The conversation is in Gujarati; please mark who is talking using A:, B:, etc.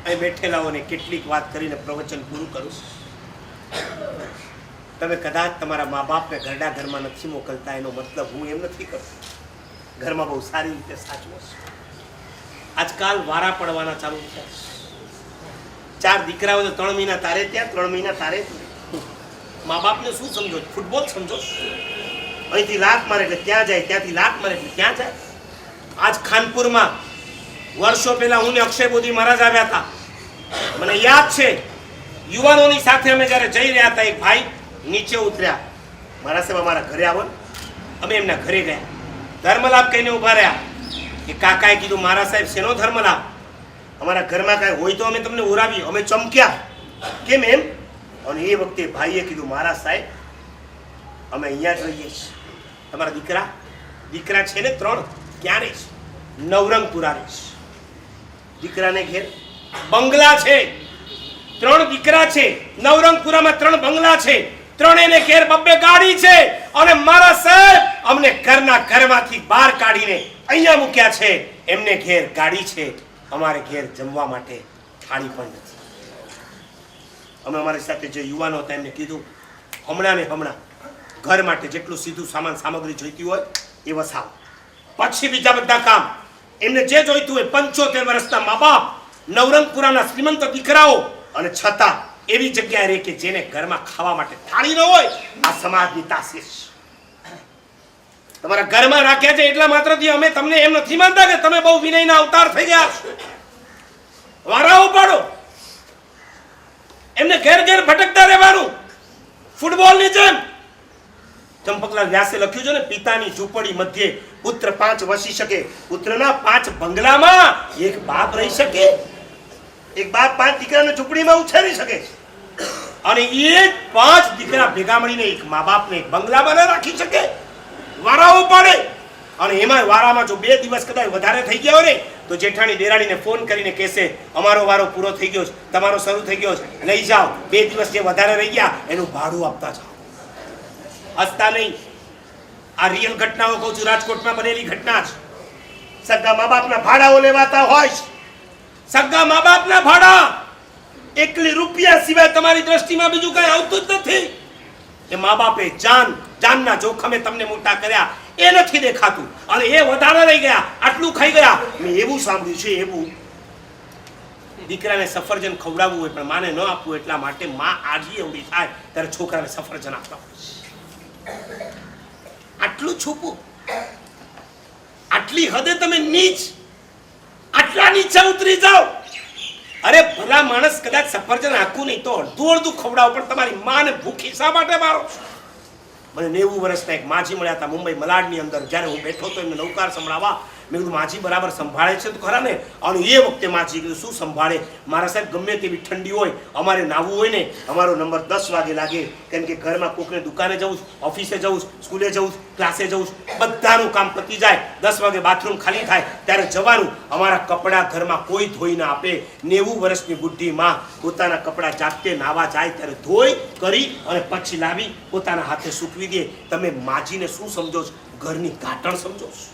A: અહીં બેઠેલાઓને કેટલીક વાત કરીને પ્રવચન પૂરું કરું. તમે કદાચ તમારા મા બાપને ઘરડા ઘરમાં નથી મોકલતા, એનો મતલબ હું એમ નથી કરતો ઘરમાં બહુ સારી રીતે સાચવો છે. આજકાલ વારા પડવાના ચાલુ થયા. 4 દીકરાઓ તો 3 મહિના તારે ત્યાં, 3 મહિના તારે. મા બાપને શું સમજો? ફૂટબોલ સમજો? અહીંથી લાત મારે એટલે ત્યાં જાય, ત્યાંથી લાત મારે એટલે ત્યાં જાય. આજ ખાનપુરમાં વર્ષો પહેલા હું ને અક્ષય બોધી મહારાજ આવ્યા હતા. મને યાદ છે, યુવાનોની સાથે અમે જ્યારે જઈ રહ્યા હતા, એક ભાઈ નીચે ઉતર્યા. મારા સાહેબ અમારા ઘરે આવો. અમે એમના ઘરે ગયા, ધર્મલાભ કહીને ઉભા રહ્યા. કે કાકાએ કીધું, મારા સાહેબ શેનો ધર્મલાભ? અમારા ઘરમાં કાંઈ હોય તો અમે તમને ઓરાવીએ. અમે ચમક્યા, કેમ એમ? અને એ વખતે ભાઈએ કીધું, મારા સાહેબ અમે અહીંયા જ રહીએ છીએ. તમારા દીકરા છે ને 3, ક્યાં રહે છે? નવરંગપુરા રહે છે. દીકરાને ઘેર બંગલા છે, 3 દીકરા છે. નવરંગપુરામાં 3 બંગલા છે, 3 ઘેર 2 ગાડી છે. અને મારા સાહેબ અમને ઘરમાંથી બહાર કાઢીને અહીંયા મૂક્યા છે. એમને ઘેર ગાડી છે, અમારે ઘેર જમવા માટે થાળી પણ નથી. અમે અમારી સાથે જે યુવાનો હતા એમને કીધું, હમણાં ને હમણાં ઘર માટે જેટલું સીધું સામગ્રી જોઈતી હોય એ વસાવો, પછી બીજા બધા કામ. એમને જે જોઈતું હોય. 75 વર્ષના મા બાપ, નવરંગપુરાના શ્રીમંત દીકરાઓ, અને છતાં એવી જગ્યાએ રહે કે જેને ઘરમાં ખાવા માટે થાળી ન હોય. આ સમાજની તાસીર તમારા ઘરમાં રાખ્યા છે એટલા માત્રથી અમે તમને એમ નથી માનતા કે તમે બહુ વિનયના અવતાર થઈ ગયા છો. વારાઓ પાડો, એમને ઘેર ભટકતા રહેવાનું, ફૂટબોલની જેમ. ચંપકલાલ વ્યાસે લખ્યું છે ને, પિતાની ઝૂંપડી મધ્યે પુત્ર 5 વસી શકે, પુત્રના 5 બંગલામાં એક બાપ રહી શકે. એક બાપ 5 દીકરાને ઝૂંપડીમાં ઉછેરી શકે. અને એ 5 દીકરા ભેગા મળીને એક મા બાપને એક બંગલામાં ન રાખી શકે. વારાઓ પાડે. અને એમાં વારામાં જો 2 દિવસ કદાચ વધારે થઈ ગયા હોય ને, તો જેઠાણી દેરાણીને ફોન કરીને કહેશે, અમારો વારો પૂરો થઈ ગયો છે, તમારો શરૂ થઈ ગયો છે, લઈ જાઓ. 2 દિવસ જે વધારે રહી ગયા એનું ભાડું આપતા જાઓ. હસતા નહીં. આ રિયલ ઘટનાઓ કહું છું, રાજકોટમાં બનેલી ઘટના છે. સગા મા બાપના ભાડાઓ લેવાતા હોય છે. સગા મા બાપના ભાડા એકલી રૂપિયા સિવાય તમારી દ્રષ્ટિમાં બીજું કઈ આવતું જ નથી. એ મા બાપે જાનના જોખમે તમને મોટા કર્યા, એ નથી દેખાતું. અને એ વધારે રહી ગયા, આટલું ખાઈ ગયા. મેં એવું સાંભળ્યું છે, એવું દીકરાને સફરજન ખવડાવવું હોય પણ માને ન આપવું, એટલા માટે માં આજી એવડી થાય ત્યારે છોકરાને સફરજન આપતા હોય. આટલું છૂપું, આટલી હદે તમે નીચ, આટલા નીચે ઉતરી જાઓ. અરે ભલા માણસ કદાચ સફરજન આખું નહીં તો અડધું ખવડાવો, પણ તમારી માને ભૂખી શા માટે મારો? મને 90 વર્ષના એક માજી મળ્યા હતા મુંબઈ મલાડની અંદર. જ્યારે હું બેઠો તો એમને નૌકાર સંભળાવવા, મેં કીધું માજી બરાબર સંભાળે છે તો ખરા ને? અને એ વખતે માજી કીધું, શું સંભાળે મારા સાહેબ? ગમે તેવી ઠંડી હોય, અમારે નાવું હોય ને, અમારો નંબર 10 વાગે લાગે. કેમ કે ઘરમાં કોકને દુકાને જવું, ઓફિસે જવું, સ્કૂલે જવું, ક્લાસે જવું, બધાનું કામ પતી જાય. 10 વાગે બાથરૂમ ખાલી થાય ત્યારે જવાનું. અમારા કપડાં ઘરમાં કોઈ ધોઈ ના આપે. 90 વર્ષની બુઢી માં પોતાના કપડાં જાતે નાવા જાય ત્યારે ધોઈ કરી અને પછી લાવી પોતાના હાથે સૂકવી દે. તમે માજીને શું સમજો છો? ઘરની ઘાટણ સમજો છો?